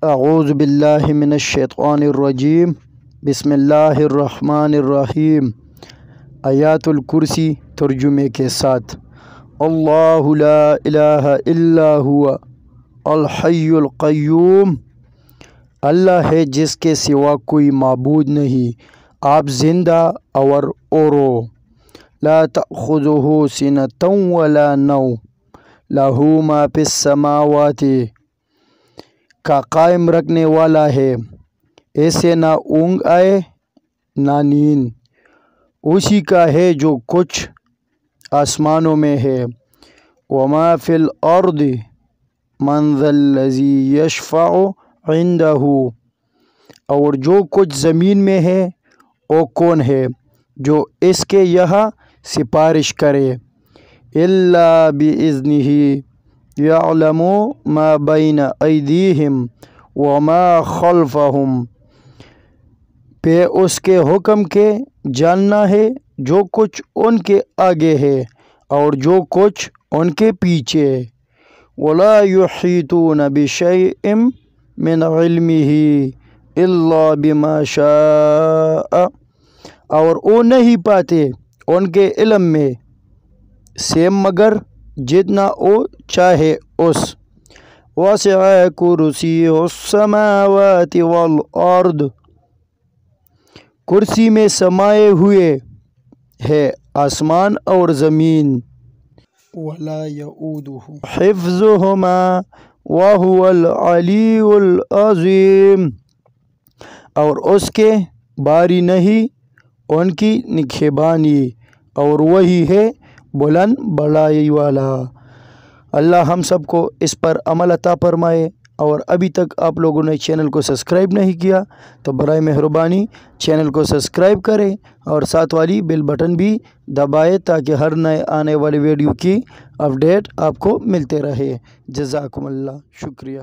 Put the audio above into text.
اعوذ باللہ من الشیطان الرجیم بسم اللہ الرحمن الرحیم۔ آیات الکرسی ترجمے کے ساتھ۔ اللہ لا الہ الا هو الحی القیوم، اللہ ہے جس کے سوا کوئی معبود نہیں، آپ زندہ اور اورو۔ لا تأخذہ سنۃ ولا نوم، لہ ما فی السماوات، کا قائم رکھنے والا ہے، ایسے نہ اونگ آئے نہ نیند، اسی کا ہے جو کچھ آسمانوں میں ہے۔ وما فی الارض من ذا الذی یشفع عندہ، اور جو کچھ زمین میں ہے وہ کون ہے جو اس کے یہاں سفارش کرے۔ الا باذنہ، یعلم ما بین ایدیہم وما خلفہم، پہ اس کے حکم کے جاننا ہے جو کچھ ان کے آگے ہے اور جو کچھ ان کے پیچھے۔ ولا یحیطون بشیء من علمہ الا بما شاء، اور وہ نہیں پاتے ان کے علم میں سے مگر جتنا وہ چاہے اس۔ وسع کرسیہ السماوات والارض، کرسی میں سمائے ہوئے ہے آسمان اور زمین۔ ولا یؤودہ حفظہما وہو العلی العظیم، اور اس کے باری نہیں ان کی نگہبانی، اور وہی ہے بلند بڑائی والا۔ اللہ ہم سب کو اس پر عمل عطا فرمائے، اور ابھی تک آپ لوگوں نے چینل کو سبسکرائب نہیں کیا تو برائے مہربانی چینل کو سبسکرائب کریں اور ساتھ والی بیل بٹن بھی دبائیں تاکہ ہر نئے آنے والی ویڈیو کی اپڈیٹ آپ کو ملتے رہے۔ جزاکم اللہ، شکریہ۔